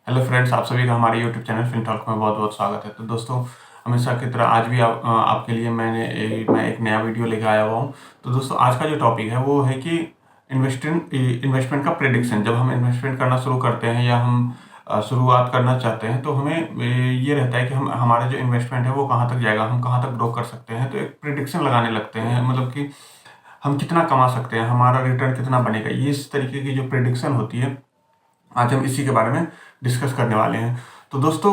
Hello friends, आप सभी का हमारे यूट्यूब चैनल फिन टॉक में बहुत बहुत स्वागत है। तो दोस्तों, हमेशा की तरह आज भी आपके लिए मैं एक नया वीडियो लेकर आया हुआ हूँ। तो दोस्तों, आज का जो टॉपिक है वो है कि इन्वेस्टमेंट का प्रेडिक्शन। जब हम इन्वेस्टमेंट करना शुरू करते हैं या हम शुरुआत करना चाहते हैं तो हमें ये रहता है कि हम हमारा जो इन्वेस्टमेंट है वो कहाँ तक जाएगा, हम कहाँ तक ग्रो कर सकते हैं। तो एक प्रिडिक्शन लगाने लगते हैं, मतलब कि हम कितना कमा सकते हैं, हमारा रिटर्न कितना बनेगा। ये इस तरीके की जो प्रिडिक्शन होती है, आज हम इसी के बारे में डिस्कस करने वाले हैं। तो दोस्तों,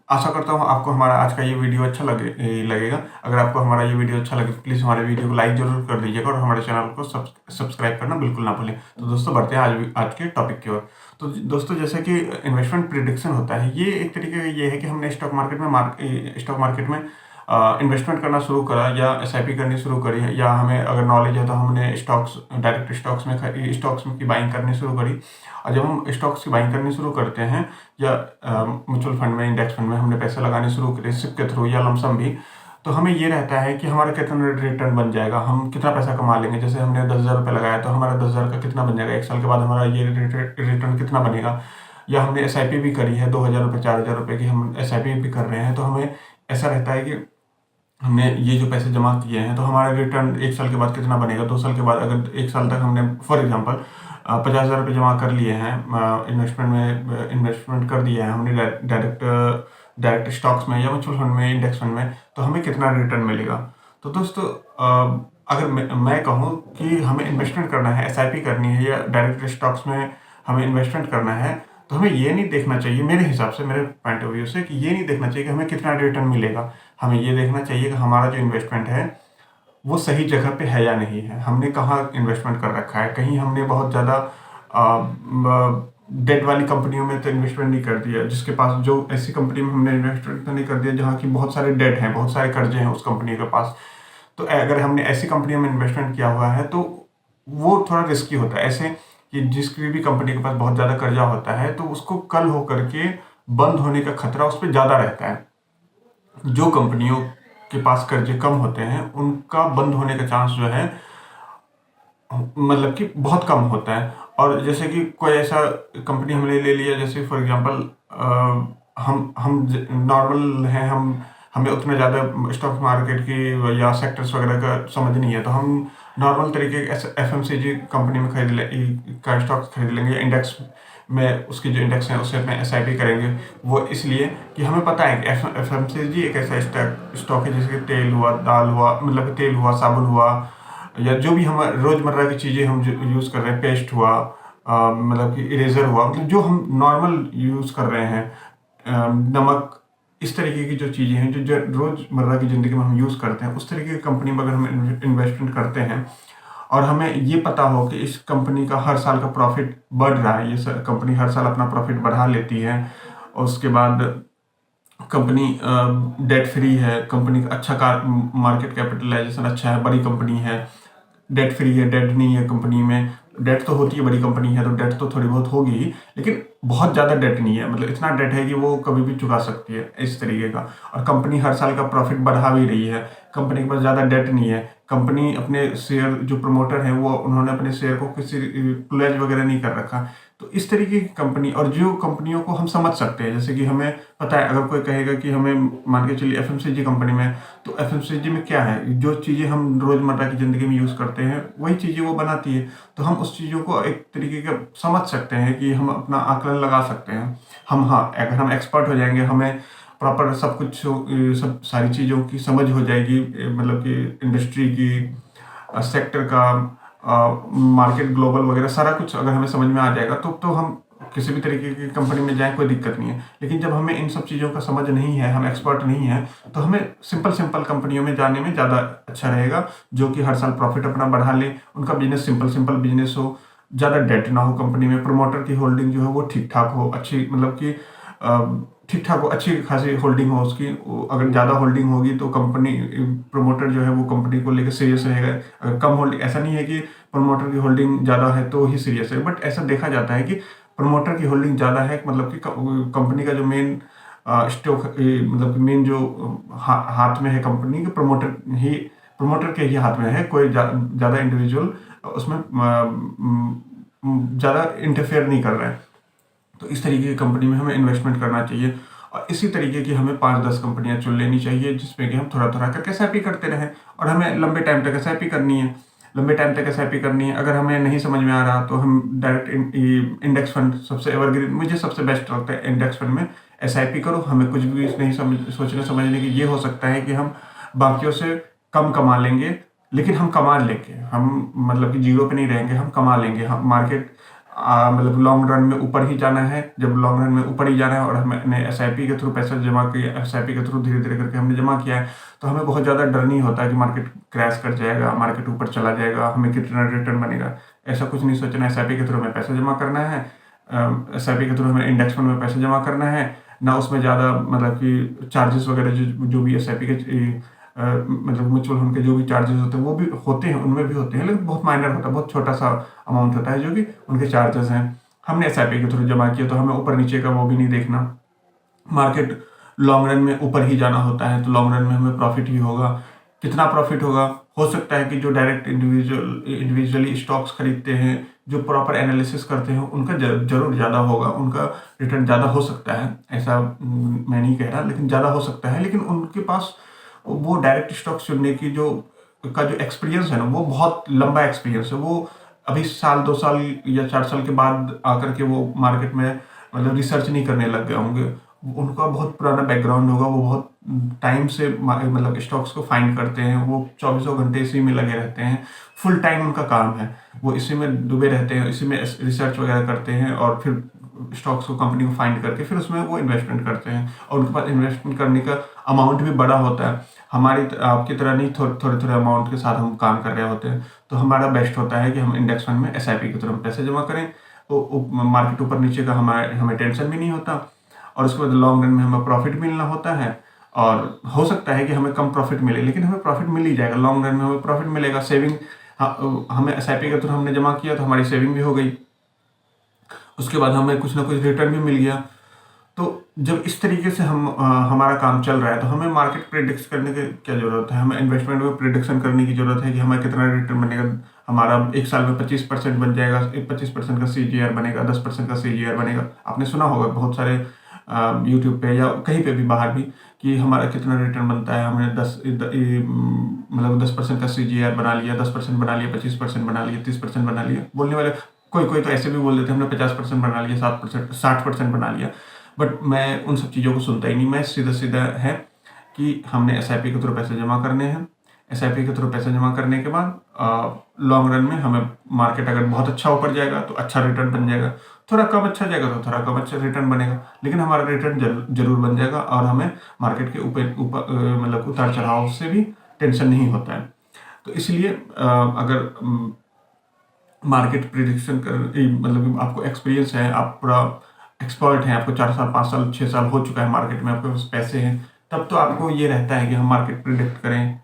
आशा करता हूँ आपको हमारा आज का ये वीडियो अच्छा लगेगा। अगर आपको हमारा ये वीडियो अच्छा लगे तो प्लीज़ हमारे वीडियो को लाइक जरूर कर दीजिएगा और हमारे चैनल को सब्सक्राइब करना बिल्कुल ना भूलें। तो दोस्तों, बढ़ते हैं आज के टॉपिक की ओर। तो दोस्तों, जैसे कि इन्वेस्टमेंट प्रिडिक्शन होता है, ये एक तरीके का ये है कि हमने स्टॉक मार्केट में इन्वेस्टमेंट करना शुरू करा या एसआईपी करनी शुरू करी है, या हमें अगर नॉलेज है तो हमने डायरेक्ट स्टॉक्स में की बाइंग करनी शुरू करी। और जब हम स्टॉक्स की बाइंग करनी शुरू करते हैं या म्यूचुअल फंड में, इंडेक्स फंड में हमने पैसे लगाने शुरू करे सिप के थ्रू या लमसम भी, तो हमें ये रहता है कि हमारा कितना रिटर्न बन जाएगा, हम कितना पैसा कमा लेंगे। जैसे हमने 10,000 रुपये लगाया तो हमारा 10,000 का कितना बन जाएगा, एक साल के बाद हमारा ये रिटर्न कितना बनेगा। या हमने एसआईपी भी करी है 2,000 रुपये 4,000 रुपये की, हम एसआईपी भी कर रहे हैं, तो हमें ऐसा रहता है कि हमने ये जो पैसे जमा किए हैं तो हमारा रिटर्न एक साल के बाद कितना बनेगा। 2 साल के बाद अगर एक साल तक हमने फॉर एग्जांपल 50,000 रुपये जमा कर लिए हैं, इन्वेस्टमेंट कर दिया है हमने डायरेक्ट स्टॉक्स में या म्यूचुअल फंड में, इंडेक्स फंड में, तो हमें कितना रिटर्न मिलेगा। तो दोस्तों, अगर मैं कहूँ कि हमें इन्वेस्टमेंट करना है, एसआईपी करनी है या डायरेक्ट स्टॉक्स में हमें इन्वेस्टमेंट करना है, तो हमें ये नहीं देखना चाहिए, मेरे हिसाब से, मेरे पॉइंट ऑफ व्यू से, कि ये नहीं देखना चाहिए कि हमें कितना रिटर्न मिलेगा। हमें ये देखना चाहिए कि हमारा जो इन्वेस्टमेंट है वो सही जगह पे है या नहीं है, हमने कहाँ इन्वेस्टमेंट कर रखा है। कहीं हमने बहुत ज़्यादा डेट वाली कंपनियों में तो इन्वेस्टमेंट नहीं कर दिया, जिसके पास जो ऐसी कंपनी में हमने इन्वेस्टमेंट तो नहीं कर दिया जहाँ की बहुत सारे डेट हैं, बहुत सारे कर्जे हैं उस कंपनी के पास। तो अगर हमने ऐसी कंपनियों में इन्वेस्टमेंट किया हुआ है तो वो थोड़ा रिस्की होता है। ऐसे कि जिसकी भी कंपनी के पास बहुत ज़्यादा कर्जा होता है तो उसको कल होकर के बंद होने का खतरा उस पर ज़्यादा रहता है। जो कंपनियों के पास कर्जे कम होते हैं उनका बंद होने का चांस जो है, मतलब कि बहुत कम होता है। और जैसे कि कोई ऐसा कंपनी हमने ले लिया, जैसे फॉर एग्जांपल हम नॉर्मल हैं, हमें उतना ज़्यादा स्टॉक मार्केट की या सेक्टर्स वगैरह का समझ नहीं है, तो हम नॉर्मल तरीके के एफएमसीजी कंपनी में का स्टॉक्स खरीद लेंगे। इंडेक्स में उसकी जो इंडेक्स है उसे अपने एसआईपी करेंगे। वो इसलिए कि हमें पता है कि एफएमसीजी एक ऐसा स्टॉक है जैसे कि तेल हुआ, दाल हुआ, मतलब कि तेल हुआ, साबुन हुआ, या जो भी हम रोज़मर्रा की चीज़ें हम जो यूज़ कर रहे हैं, पेस्ट हुआ, मतलब कि इरेजर हुआ, मतलब जो हम नॉर्मल यूज़ कर रहे हैं, नमक, इस तरीके की जो चीज़ें हैं जो रोज़मर्रा की ज़िंदगी में हम यूज़ करते हैं, उस तरीके की कंपनी में अगर हम इन्वेस्टमेंट करते हैं और हमें ये पता हो कि इस कंपनी का हर साल का प्रॉफिट बढ़ रहा है, ये कंपनी हर साल अपना प्रॉफिट बढ़ा लेती है, और उसके बाद कंपनी डेट फ्री है, कंपनी का अच्छा मार्केट कैपिटलाइजेशन अच्छा है, बड़ी कंपनी है, डेट फ्री है, डेट नहीं है कंपनी में। डेट तो होती है, बड़ी कंपनी है तो डेट तो थोड़ी बहुत होगी ही, लेकिन बहुत ज़्यादा डेट नहीं है, मतलब इतना डेट है कि वो कभी भी चुका सकती है, इस तरीके का। और कंपनी हर साल का प्रॉफिट बढ़ा भी रही है, कंपनी के पास ज़्यादा डेट नहीं है, कंपनी अपने शेयर, जो प्रमोटर हैं वो उन्होंने अपने शेयर को किसी प्लेज वगैरह नहीं कर रखा। तो इस तरीके की कंपनी, और जो कंपनियों को हम समझ सकते हैं, जैसे कि हमें पता है, अगर कोई कहेगा कि हमें, मान के चलिए एफएमसीजी कंपनी में, तो एफएमसीजी में क्या है, जो चीज़ें हम रोज़मर्रा की ज़िंदगी में यूज़ करते हैं वही चीज़ें वो बनाती है। तो हम उस चीज़ों को एक तरीके का समझ सकते हैं कि हम अपना आकलन लगा सकते हैं। हाँ, अगर हम एक्सपर्ट हो जाएंगे, हमें प्रॉपर सब कुछ, सब सारी चीज़ों की समझ हो जाएगी, मतलब कि इंडस्ट्री की, सेक्टर का, मार्केट ग्लोबल वगैरह सारा कुछ अगर हमें समझ में आ जाएगा तो हम किसी भी तरीके की कंपनी में जाएं, कोई दिक्कत नहीं है। लेकिन जब हमें इन सब चीज़ों का समझ नहीं है, हम एक्सपर्ट नहीं है, तो हमें सिंपल कंपनियों में जाने में ज़्यादा अच्छा रहेगा, जो कि हर साल प्रॉफिट अपना बढ़ा ले, उनका बिजनेस सिंपल बिजनेस हो, ज़्यादा डेट ना हो कंपनी में, प्रमोटर की होल्डिंग जो है वो ठीक ठाक हो, अच्छी, मतलब कि ठीक ठाक हो, अच्छी खासी होल्डिंग हो उसकी। अगर ज़्यादा होल्डिंग होगी तो कंपनी, प्रमोटर जो है वो कंपनी को लेकर सीरियस रहेगा। अगर कम होल्डिंग, ऐसा नहीं है कि प्रमोटर की होल्डिंग ज़्यादा है तो ही सीरियस है, बट ऐसा देखा जाता है कि प्रमोटर की होल्डिंग ज़्यादा है, मतलब कि कंपनी का जो मेन स्टॉक, मतलब कि मेन जो हाथ में है कंपनी के, प्रमोटर के ही हाथ में है, कोई ज़्यादा इंडिविजुअल उसमें ज़्यादा इंटरफेयर नहीं कर रहा है। तो इस तरीके की कंपनी में हमें इन्वेस्टमेंट करना चाहिए और इसी तरीके की हमें 5-10 कंपनियां चुन लेनी चाहिए जिसमें कि हम थोड़ा थोड़ा करके एसआईपी करते रहें और हमें लंबे टाइम तक एसआईपी करनी है। लंबे टाइम तक एसआईपी करनी है। अगर हमें नहीं समझ में आ रहा तो हम डायरेक्ट इंडेक्स फंड सबसे एवरग्रीन, मुझे सबसे बेस्ट लगता है इंडेक्स फंड में एसआईपी करो। हमें कुछ भी नहीं सोचने समझने की ये हो सकता है कि हम बाकियों से कम कमा लेंगे लेकिन हम कमा लेंगे, हम मतलब कि जीरो पे नहीं रहेंगे, हम कमा लेंगे। हम मार्केट मतलब लॉन्ग रन में ऊपर ही जाना है। जब लॉन्ग रन में ऊपर ही जाना है और हमने एसआईपी के थ्रू पैसा जमा किया, एसआईपी के थ्रू धीरे धीरे करके हमने जमा किया है, तो हमें बहुत ज़्यादा डर नहीं होता है कि मार्केट क्रैश कर जाएगा, मार्केट ऊपर चला जाएगा, हमें कितना रिटर्न बनेगा, ऐसा कुछ नहीं सोचना। एसआईपी के थ्रू हमें पैसा जमा करना है, एसआईपी के थ्रू हमें इंडेक्स फंड में पैसा जमा करना है ना, उसमें ज़्यादा मतलब कि चार्जेस वगैरह जो भी एसआईपी के मतलब म्यूचुअल फंड के जो भी चार्जेस होते हैं वो भी होते हैं, उनमें भी होते हैं, लेकिन बहुत माइनर होता है, बहुत छोटा सा अमाउंट होता है जो कि उनके चार्जेस हैं। हमने एसआईपी के थ्रू जमा किया तो हमें ऊपर नीचे का वो भी नहीं देखना। मार्केट लॉन्ग रन में ऊपर ही जाना होता है तो लॉन्ग रन में हमें प्रॉफिट ही होगा। कितना प्रॉफिट होगा? हो सकता है कि जो डायरेक्ट इंडिविजुअली स्टॉक्स खरीदते हैं, जो प्रॉपर एनालिसिस करते हैं, उनका जरूर ज़्यादा होगा, उनका रिटर्न ज़्यादा हो सकता है। ऐसा मैं नहीं कह रहा, लेकिन ज़्यादा हो सकता है। लेकिन उनके पास वो डायरेक्ट स्टॉक्स चुनने की जो एक्सपीरियंस है ना, वो बहुत लंबा एक्सपीरियंस है। वो अभी साल 2 साल या 4 साल के बाद आकर के वो मार्केट में मतलब रिसर्च नहीं करने लग गए होंगे। उनका बहुत पुराना बैकग्राउंड होगा, वो बहुत टाइम से मतलब स्टॉक्स को फाइंड करते हैं, वो 24 घंटे इसी में लगे रहते हैं, फुल टाइम उनका काम है, वो इसी में डूबे रहते हैं, इसी में रिसर्च वगैरह करते हैं और फिर स्टॉक्स को, कंपनी को फाइंड करके फिर उसमें वो इन्वेस्टमेंट करते हैं और उनके पास इन्वेस्टमेंट करने का अमाउंट भी बड़ा होता है। हमारी आपकी तरह नहीं, थोड़े थोड़े अमाउंट के साथ हम काम कर रहे होते हैं। तो हमारा बेस्ट होता है कि हम इंडेक्स फंड में एसआईपी की तरह पैसे जमा करें, तो मार्केट ऊपर नीचे का हमें टेंशन भी नहीं होता और उसके बाद लॉन्ग रन में हमें प्रॉफिट मिलना होता है। और हो सकता है कि हमें कम प्रॉफिट मिले लेकिन हमें प्रॉफिट मिल ही जाएगा, लॉन्ग रन में हमें प्रॉफिट मिलेगा। सेविंग हमें एसआईपी के थ्रू हमने जमा किया तो हमारी सेविंग भी हो गई, उसके बाद हमें कुछ ना कुछ रिटर्न भी मिल गया। तो जब इस तरीके से हमारा काम चल रहा है तो हमें मार्केट प्रेडिक्ट करने की क्या जरूरत है, हमें इन्वेस्टमेंट में प्रेडिक्शन करने की जरूरत है कि हमें कितना रिटर्न बनेगा। हमारा एक साल में 25% बन जाएगा, 25% का सीजीआर बनेगा, 10% का सीजीआर बनेगा। आपने सुना होगा बहुत सारे यूट्यूब पे या कहीं पे भी बाहर भी कि हमारा कितना रिटर्न बनता है, हमने 10% का सीजीआर बना लिया, 10% बना लिया, 25% बना लिया, 30% बना लिया। बोलने वाले कोई कोई तो ऐसे भी बोल देते हैं हमने 50% बना लिया, 7%, 60% बना लिया। बट मैं उन सब चीज़ों को सुनता ही नहीं। मैं सीधा सीधा है कि हमने एसआईपी के थ्रू पैसे जमा करने हैं। एसआईपी के थ्रू पैसे जमा करने के बाद लॉन्ग रन में हमें मार्केट अगर बहुत अच्छा ऊपर जाएगा तो अच्छा रिटर्न बन जाएगा, थोड़ा कम अच्छा जाएगा तो थोड़ा कम अच्छा रिटर्न बनेगा, लेकिन हमारा रिटर्न जरूर बन जाएगा और हमें मार्केट के ऊपर मतलब उतार चढ़ाव से भी टेंशन नहीं होता है। तो इसलिए अगर मार्केट प्रिडिक्शन कर मतलब आपको एक्सपीरियंस है, आप पूरा एक्सपर्ट हैं, आपको 4 साल 5 साल 6 साल हो चुका है मार्केट में, आपके पास पैसे हैं, तब तो आपको ये रहता है कि हम मार्केट प्रिडिक्ट करें,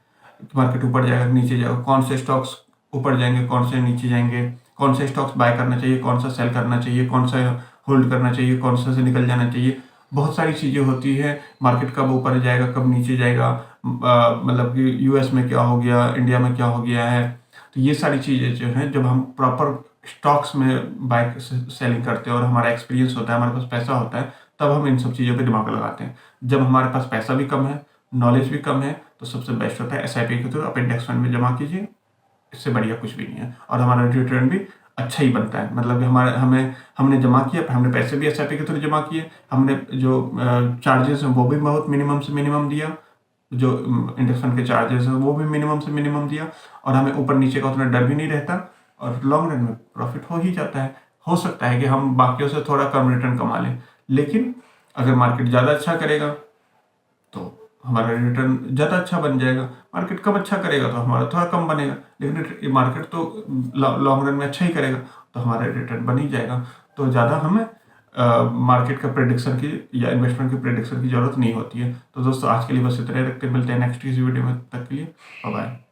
मार्केट ऊपर जाएगा नीचे जाएगा, कौन से स्टॉक्स ऊपर जाएंगे, कौन से नीचे जाएंगे, कौन से स्टॉक्स बाय करना चाहिए, कौन सा सेल करना चाहिए, कौन सा होल्ड करना चाहिए, कौन सा से निकल जाना चाहिए। बहुत सारी चीज़ें होती है। मार्केट कब ऊपर जाएगा, कब नीचे जाएगा, मतलब कि यूएस में क्या हो गया, इंडिया में क्या हो गया है। तो ये सारी चीज़ें जो हैं, जब हम प्रॉपर स्टॉक्स में बाय सेलिंग करते हैं और हमारा एक्सपीरियंस होता है, हमारे पास पैसा होता है, तब हम इन सब चीज़ों पे दिमाग लगाते हैं। जब हमारे पास पैसा भी कम है, नॉलेज भी कम है, तो सबसे बेस्ट होता है एसआईपी के थ्रू आप इंडेक्स फंड में जमा कीजिए। इससे बढ़िया कुछ भी नहीं है और हमारा रिटर्न भी अच्छा ही बनता है। मतलब हमने जमा किया, हमने पैसे भी एसआईपी के थ्रू जमा किए, हमने जो चार्जेस हैं वो भी बहुत मिनिमम से मिनिमम दिया, जो इंडेक्स फंड के चार्जेस हैं वो भी मिनिमम से मिनिमम दिया और हमें ऊपर नीचे का उतना डर भी नहीं रहता और लॉन्ग रन में प्रॉफिट हो ही जाता है। हो सकता है कि हम बाकियों से थोड़ा कम रिटर्न कमा लें, लेकिन अगर मार्केट ज़्यादा अच्छा करेगा तो हमारा रिटर्न ज़्यादा अच्छा बन जाएगा, मार्केट कम अच्छा करेगा तो हमारा थोड़ा कम बनेगा, लेकिन मार्केट तो लॉन्ग रन में अच्छा ही करेगा तो हमारा रिटर्न बन ही जाएगा। तो ज़्यादा हमें मार्केट का प्रेडिक्शन की या इन्वेस्टमेंट की प्रेडिक्शन की जरूरत नहीं होती है। तो दोस्तों आज के लिए बस इतना ही रखते हैं, मिलते हैं नेक्स्ट किसी वीडियो में, तक के लिए बाय बाय।